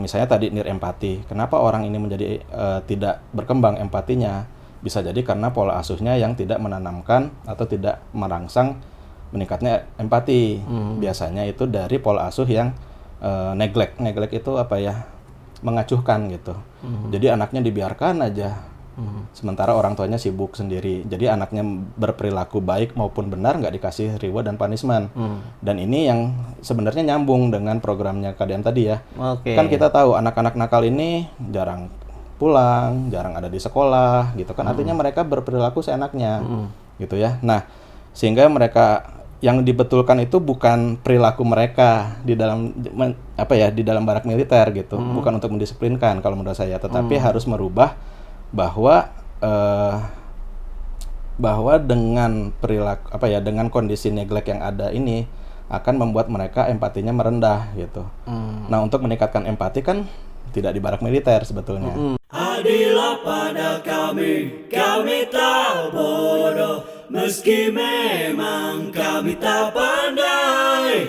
Misalnya tadi nir empati, kenapa orang ini menjadi tidak berkembang empatinya? Bisa jadi karena pola asuhnya yang tidak menanamkan atau tidak merangsang meningkatnya empati. Biasanya itu dari pola asuh yang neglect. Neglect itu apa ya? Mengacuhkan gitu. Jadi anaknya dibiarkan aja. Sementara orang tuanya sibuk sendiri. Jadi anaknya berperilaku baik maupun benar nggak dikasih reward dan punishment. Dan ini yang sebenarnya nyambung dengan programnya KDM tadi ya. Kan kita tahu anak-anak nakal ini jarang pulang, jarang ada di sekolah gitu kan. Artinya mereka berperilaku seenaknya gitu ya. Nah, sehingga mereka yang dibetulkan itu bukan perilaku mereka di dalam di dalam barak militer gitu. Bukan untuk mendisiplinkan kalau menurut saya, tetapi harus merubah bahwa dengan perilaku dengan kondisi neglect yang ada ini akan membuat mereka empatinya merendah gitu. Nah, untuk meningkatkan empati kan tidak di barak militer sebetulnya. Adillah pada kami tak bodoh, meski memang kami tak pandai,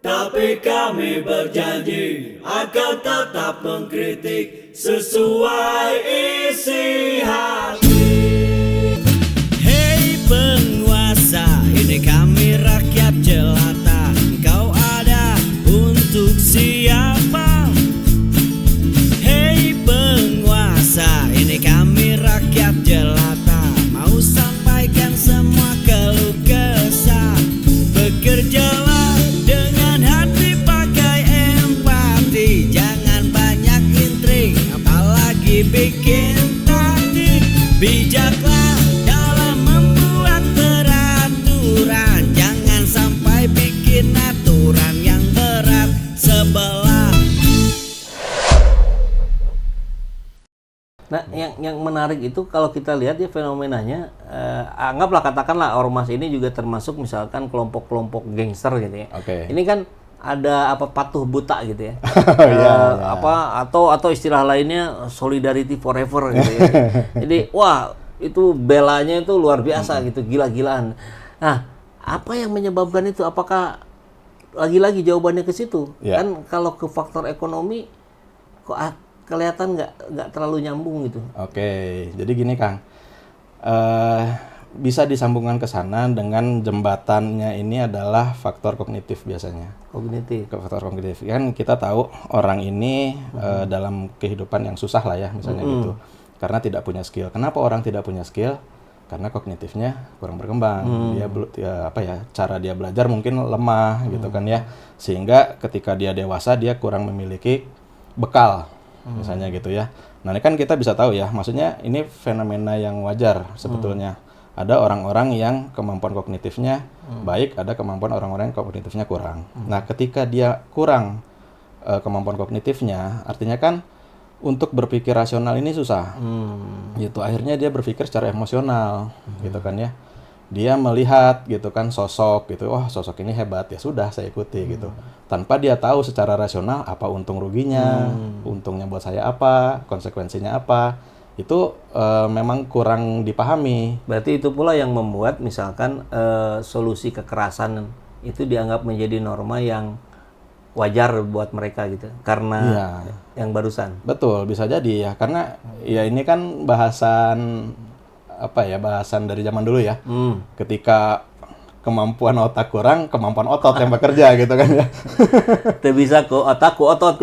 tapi kami berjanji akan tetap mengkritik sesuai isi hati. Hei penguasa, ini kami rakyat jelata. Engkau ada untuk siapa? Hei penguasa, ini kami rakyat jelata. Mau sampaikan semua keluh kesah. Bekerjalah dengan hati, pakai empati. Jangan banyak intrik, apalagi bikin taktik. Bijaklah dalam membuat peraturan. Jangan sampai bikin aturan yang berat sebelah. Nah, yang menarik itu kalau kita lihat ya fenomenanya, anggaplah katakanlah ormas ini juga termasuk misalkan kelompok-kelompok gangster gitu ya. Ini kan ada patuh buta gitu ya. Atau istilah lainnya solidarity forever gitu ya. Jadi wah, itu belanya itu luar biasa gitu, gila-gilaan. Nah, apa yang menyebabkan itu? Apakah lagi-lagi jawabannya ke situ? Kan kalau ke faktor ekonomi kok kelihatan nggak terlalu nyambung gitu. Jadi gini Kang, bisa disambungkan ke sana dengan jembatannya ini adalah faktor kognitif biasanya. Faktor kognitif. Kan kita tahu orang ini dalam kehidupan yang susah lah ya, misalnya gitu. Karena tidak punya skill. Kenapa orang tidak punya skill? Karena kognitifnya kurang berkembang. Cara dia belajar mungkin lemah gitu kan ya. Sehingga ketika dia dewasa dia kurang memiliki bekal. Misalnya gitu ya. Nah, ini kan kita bisa tahu ya, maksudnya ini fenomena yang wajar sebetulnya. Ada orang-orang yang kemampuan kognitifnya baik, ada kemampuan orang-orang yang kognitifnya kurang. Nah, ketika dia kurang kemampuan kognitifnya, artinya kan untuk berpikir rasional ini susah. Gitu. Akhirnya dia berpikir secara emosional, gitu kan ya. Dia melihat gitu kan sosok gitu, wah sosok ini hebat, ya sudah saya ikuti gitu. Tanpa dia tahu secara rasional apa untung ruginya, untungnya buat saya apa, konsekuensinya apa. Itu memang kurang dipahami. Berarti itu pula yang membuat misalkan solusi kekerasan itu dianggap menjadi norma yang wajar buat mereka gitu. Karena yang barusan. Betul, bisa jadi ya. Karena ya ini kan bahasan dari zaman dulu ya. Ketika kemampuan otak kurang, kemampuan otot yang bekerja gitu kan ya. Tidak bisa otot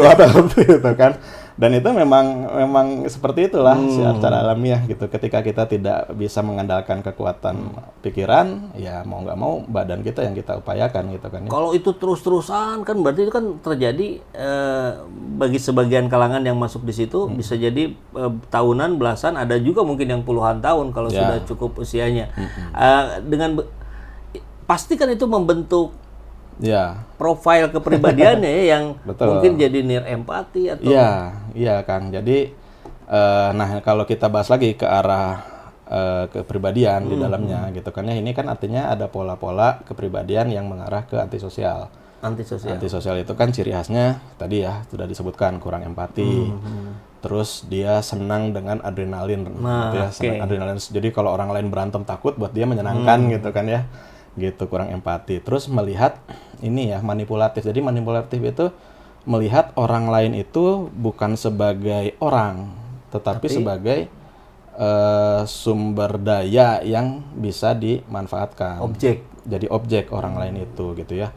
gitu kan. Dan itu memang seperti itulah secara alamiah gitu. Ketika kita tidak bisa mengandalkan kekuatan pikiran, ya mau nggak mau badan kita yang kita upayakan gitu kan ya. Kalau itu terus-terusan kan berarti itu kan terjadi bagi sebagian kalangan yang masuk di situ bisa jadi tahunan, belasan, ada juga mungkin yang puluhan tahun kalau sudah cukup usianya. Pasti kan itu membentuk profil kepribadiannya ya, yang mungkin jadi nir empati atau Iya Kang. Jadi kalau kita bahas lagi ke arah kepribadian di dalamnya gitu kan ya, ini kan artinya ada pola-pola kepribadian yang mengarah ke antisosial. Antisosial itu kan ciri khasnya tadi ya sudah disebutkan, kurang empati. Terus dia senang dengan adrenalin senang adrenalin. Jadi kalau orang lain berantem takut, buat dia menyenangkan gitu kan ya. Gitu, kurang empati. Terus melihat ini ya manipulatif. Jadi manipulatif itu melihat orang lain itu bukan sebagai orang, tetapi sebagai sumber daya yang bisa dimanfaatkan. Objek. Jadi objek orang lain itu gitu ya.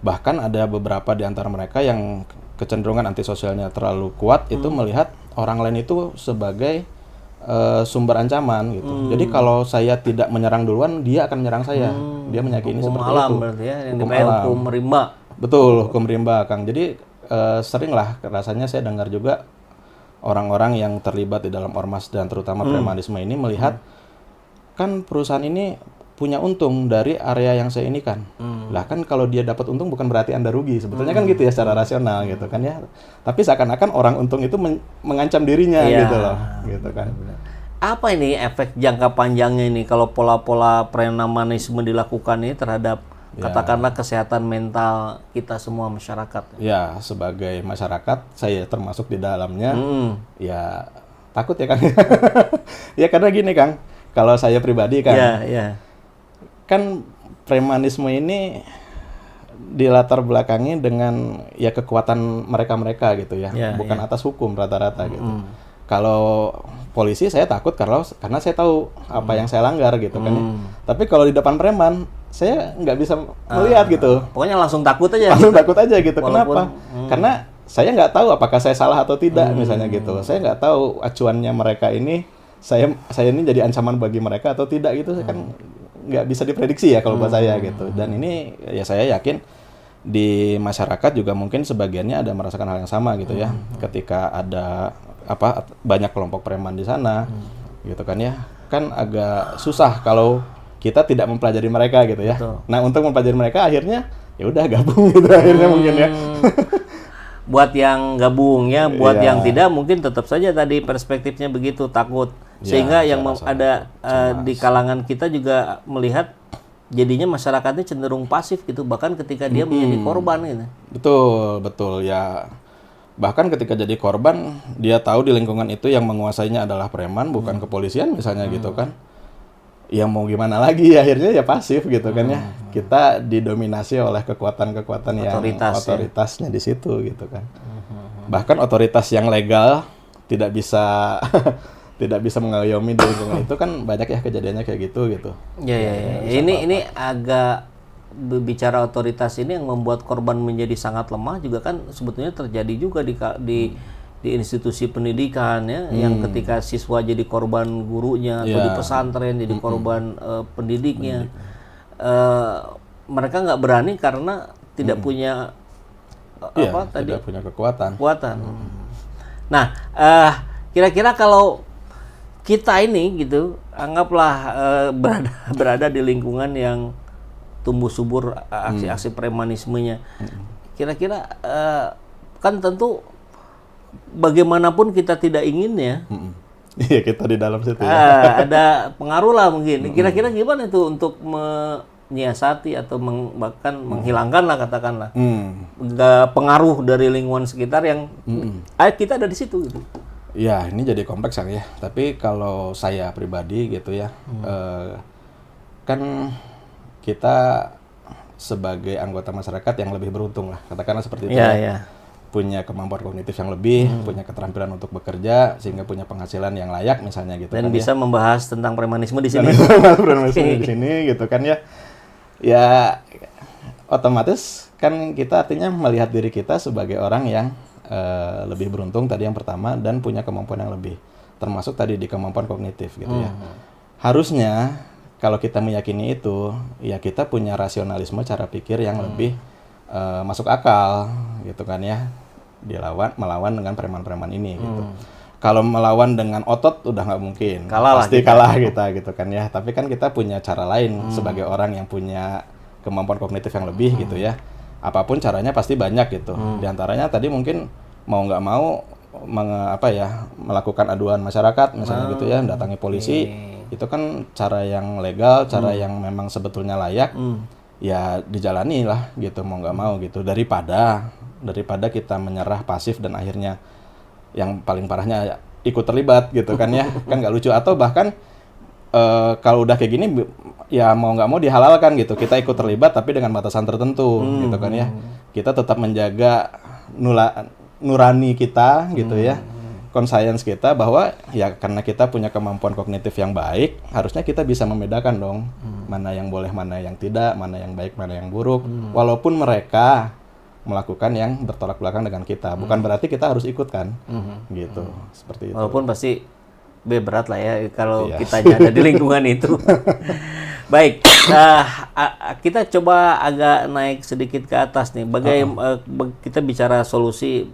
Bahkan ada beberapa di antara mereka yang kecenderungan antisosialnya terlalu kuat itu melihat orang lain itu sebagai sumber ancaman gitu. Jadi kalau saya tidak menyerang duluan, dia akan menyerang saya. Dia meyakini Hukum seperti alam itu. berarti ya, yang Hukum dipakai alam. hukum rimba. Betul, hukum rimba, Kang. Jadi seringlah rasanya saya dengar juga orang-orang yang terlibat di dalam ormas dan terutama premanisme ini melihat kan perusahaan ini punya untung dari area yang saya ini kan. Lah kan kalau dia dapat untung bukan berarti Anda rugi. Sebetulnya kan gitu ya secara rasional gitu kan ya. Tapi seakan-akan orang untung itu mengancam dirinya gitu loh. Gitu kan. Apa ini efek jangka panjangnya ini kalau pola-pola premanisme dilakukan ini terhadap katakanlah kesehatan mental kita semua masyarakat? Ya, sebagai masyarakat saya termasuk di dalamnya. Ya takut ya Kang. Ya karena gini Kang, kalau saya pribadi kan. Kan premanisme ini dilatar belakangi dengan ya kekuatan mereka-mereka gitu ya, bukan atas hukum rata-rata gitu. Kalau polisi saya takut karena saya tahu apa yang saya langgar gitu kan. Ya. Tapi kalau di depan preman saya nggak bisa melihat gitu. Pokoknya langsung takut aja. Langsung takut aja gitu. Walaupun, kenapa? Karena saya nggak tahu apakah saya salah atau tidak misalnya gitu. Saya nggak tahu acuannya mereka ini saya ini jadi ancaman bagi mereka atau tidak gitu. Saya kan nggak bisa diprediksi ya kalau buat saya gitu. Dan ini ya saya yakin di masyarakat juga mungkin sebagiannya ada merasakan hal yang sama gitu ya. Ketika ada banyak kelompok preman di sana gitu kan ya. Kan agak susah kalau kita tidak mempelajari mereka gitu ya. Betul. Nah, untuk mempelajari mereka akhirnya ya udah gabung gitu akhirnya mungkin ya. Buat yang gabung ya, buat yang tidak mungkin tetap saja tadi perspektifnya begitu takut. Sehingga yang ada di kalangan kita juga melihat jadinya masyarakatnya cenderung pasif gitu bahkan ketika dia menjadi korban gitu. Betul ya. Bahkan ketika jadi korban dia tahu di lingkungan itu yang menguasainya adalah preman bukan kepolisian misalnya gitu kan. Ya mau gimana lagi akhirnya ya pasif gitu kan ya. Kita didominasi oleh kekuatan-kekuatan yang otoritasnya di situ gitu kan. Bahkan otoritas yang legal tidak bisa tidak bisa mengayomi di lingkungan itu kan banyak ya kejadiannya kayak gitu. Ya. Ini agak bicara otoritas ini yang membuat korban menjadi sangat lemah juga kan sebetulnya terjadi juga di institusi pendidikan ya yang ketika siswa jadi korban gurunya atau di pesantren jadi korban pendidiknya mereka nggak berani karena tidak punya tidak punya kekuatan. Nah kira-kira kalau kita ini gitu anggaplah berada di lingkungan yang tumbuh subur aksi-aksi premanismenya. Kira-kira kan tentu bagaimanapun kita tidak ingin ya. Iya, kita di dalam situ ya. Ada pengaruh lah mungkin. Kira-kira gimana itu untuk menyiasati atau bahkan menghilangkan lah katakanlah pengaruh dari lingkungan sekitar yang kita ada di situ gitu. Ya, ini jadi kompleks ya. Tapi kalau saya pribadi gitu ya, kan kita sebagai anggota masyarakat yang lebih beruntung lah, katakanlah seperti itu. Punya kemampuan kognitif yang lebih, punya keterampilan untuk bekerja, sehingga punya penghasilan yang layak misalnya gitu. Dan kan, bisa membahas tentang premanisme di sini. Premanisme di sini gitu kan ya. Ya otomatis kan kita artinya melihat diri kita sebagai orang yang lebih beruntung tadi yang pertama dan punya kemampuan yang lebih, termasuk tadi di kemampuan kognitif gitu ya. Harusnya kalau kita meyakini itu, ya kita punya rasionalisme cara pikir yang lebih masuk akal gitu kan ya. Melawan dengan preman-preman ini gitu. Kalau melawan dengan otot udah nggak mungkin, pasti kalah kita gitu kan ya. Tapi kan kita punya cara lain sebagai orang yang punya kemampuan kognitif yang lebih gitu ya. Apapun caranya pasti banyak gitu. Di antaranya tadi mungkin mau nggak mau melakukan aduan masyarakat misalnya gitu ya, datangi polisi. Itu kan cara yang legal, cara yang memang sebetulnya layak. Ya dijalani lah gitu, mau nggak mau gitu. Daripada kita menyerah pasif dan akhirnya yang paling parahnya ikut terlibat gitu kan ya. Kan nggak lucu. Atau bahkan kalau udah kayak gini ya mau nggak mau dihalalkan gitu, kita ikut terlibat tapi dengan batasan tertentu gitu kan ya. Kita tetap menjaga nurani kita gitu ya, conscience kita bahwa ya karena kita punya kemampuan kognitif yang baik, harusnya kita bisa membedakan dong mana yang boleh, mana yang tidak, mana yang baik, mana yang buruk, walaupun mereka melakukan yang bertolak belakang dengan kita, bukan berarti kita harus ikut kan, gitu, seperti itu. Walaupun pasti berat lah ya kalau kitanya ada di lingkungan itu. Baik, kita coba agak naik sedikit ke atas nih. Kita bicara solusi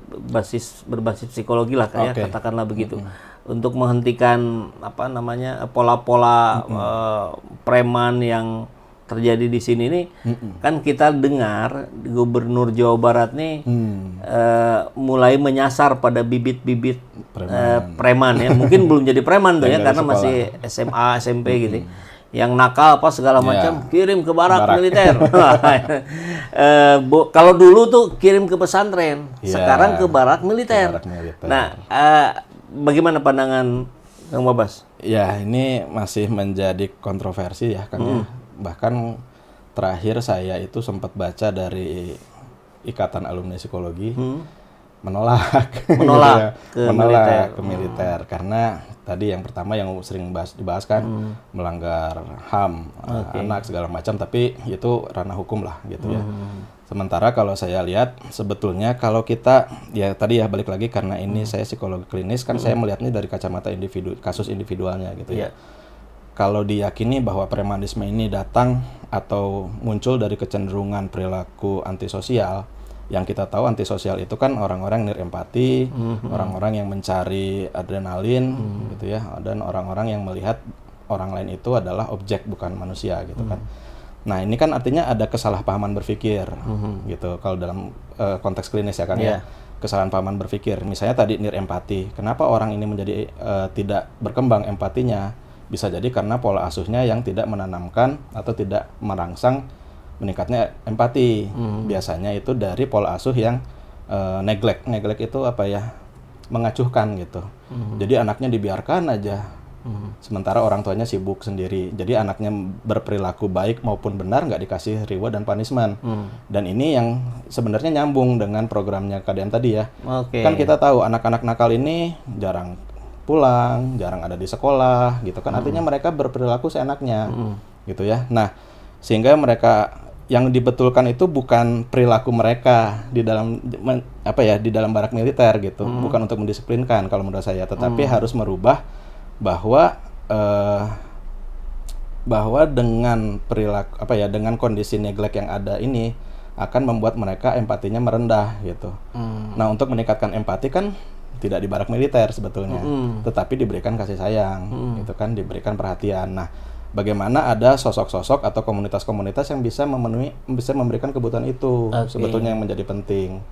berbasis psikologi lah, kayak katakanlah begitu, untuk menghentikan pola-pola preman yang terjadi di sini nih. Kan kita dengar Gubernur Jawa Barat nih mulai menyasar pada bibit-bibit preman ya. Mungkin belum jadi preman tuh ya, karena sekolah. Masih SMA, SMP gitu. Yang nakal apa segala macam kirim ke barak militer. Kalau dulu tuh kirim ke pesantren, sekarang ke barak militer. Nah, bagaimana pandangan Kang Babas? Ya, ini masih menjadi kontroversi ya, Kang. Bahkan terakhir saya itu sempat baca dari Ikatan Alumni Psikologi menolak ke militer karena tadi yang pertama yang sering dibahas kan melanggar HAM anak segala macam, tapi itu ranah hukum lah gitu ya. Sementara kalau saya lihat sebetulnya kalau kita ya tadi ya balik lagi karena ini saya psikologi klinis kan, saya melihatnya dari kacamata individu, kasus individualnya gitu ya. Kalau diyakini bahwa premanisme ini datang atau muncul dari kecenderungan perilaku antisosial, yang kita tahu antisosial itu kan orang-orang yang nirempati, orang-orang yang mencari adrenalin gitu ya, dan orang-orang yang melihat orang lain itu adalah objek bukan manusia gitu kan. Nah, ini kan artinya ada kesalahpahaman berpikir gitu kalau dalam konteks klinis ya kan ya. Kesalahpahaman berpikir. Misalnya tadi nirempati. Kenapa orang ini menjadi tidak berkembang empatinya? Bisa jadi karena pola asuhnya yang tidak menanamkan atau tidak merangsang meningkatnya empati. Biasanya itu dari pola asuh yang neglect. Neglect itu apa ya? Mengacuhkan gitu. Jadi anaknya dibiarkan aja. Sementara orang tuanya sibuk sendiri. Jadi anaknya berperilaku baik maupun benar nggak dikasih reward dan punishment. Dan ini yang sebenarnya nyambung dengan programnya KDM tadi ya. Kan kita tahu anak-anak nakal ini jarang pulang, jarang ada di sekolah gitu kan. Artinya mereka berperilaku seenaknya gitu ya. Nah, sehingga mereka yang dibetulkan itu bukan perilaku mereka di dalam di dalam barak militer gitu. Bukan untuk mendisiplinkan kalau menurut saya, tetapi harus merubah bahwa dengan perilaku dengan kondisi neglect yang ada ini akan membuat mereka empatinya merendah gitu. Nah, untuk meningkatkan empati kan tidak di barak militer sebetulnya, tetapi diberikan kasih sayang, gitu kan, diberikan perhatian. Nah, bagaimana ada sosok-sosok atau komunitas-komunitas yang bisa memberikan kebutuhan itu sebetulnya yang menjadi penting,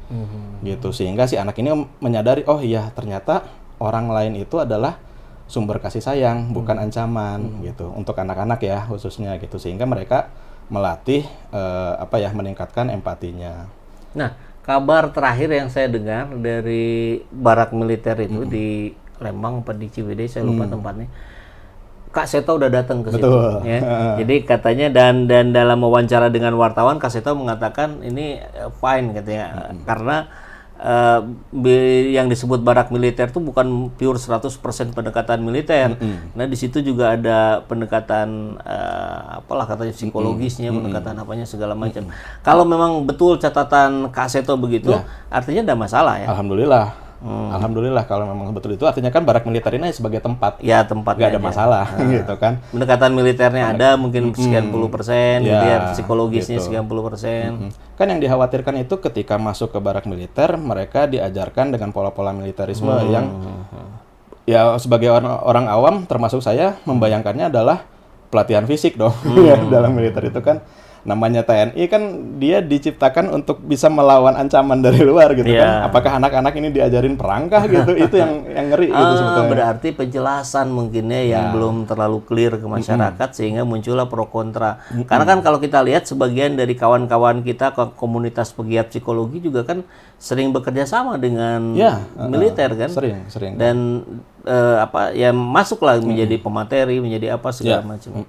gitu. Sehingga si anak ini menyadari, oh iya ternyata orang lain itu adalah sumber kasih sayang, bukan ancaman, gitu. Untuk anak-anak ya khususnya gitu, sehingga mereka melatih meningkatkan empatinya. Nah, kabar terakhir yang saya dengar dari barak militer itu di Lembang apa di Ciwidey, saya lupa tempatnya. Kak Seto udah datang ke situ. Ya. Jadi katanya dan dalam wawancara dengan wartawan, Kak Seto mengatakan ini fine katanya, karena yang disebut barak militer itu bukan pure 100% pendekatan militer. Nah, di situ juga ada pendekatan katanya psikologisnya, pendekatan apanya segala macam. Kalau memang betul catatan Kak Seto begitu, artinya ada masalah ya. Alhamdulillah kalau memang betul itu, artinya kan barak militer ini sebagai tempat. Ya, tempatnya nggak ada masalah gitu kan. Pendekatan militernya ada mungkin sekian puluh persen, psikologisnya gitu. Sekian puluh persen. Kan yang dikhawatirkan itu ketika masuk ke barak militer, mereka diajarkan dengan pola-pola militerisme yang ya sebagai orang awam termasuk saya membayangkannya adalah pelatihan fisik dong. Dalam militer itu kan namanya TNI kan dia diciptakan untuk bisa melawan ancaman dari luar gitu kan. Apakah anak-anak ini diajarin perangkah gitu? Itu yang ngeri gitu sebetulnya. Berarti penjelasan mungkinnya yang belum terlalu clear ke masyarakat sehingga muncullah pro kontra. Karena kan kalau kita lihat sebagian dari kawan-kawan kita komunitas pegiat psikologi juga kan sering bekerja sama dengan militer kan. Sering. Dan masuklah menjadi pemateri, menjadi apa segala macam.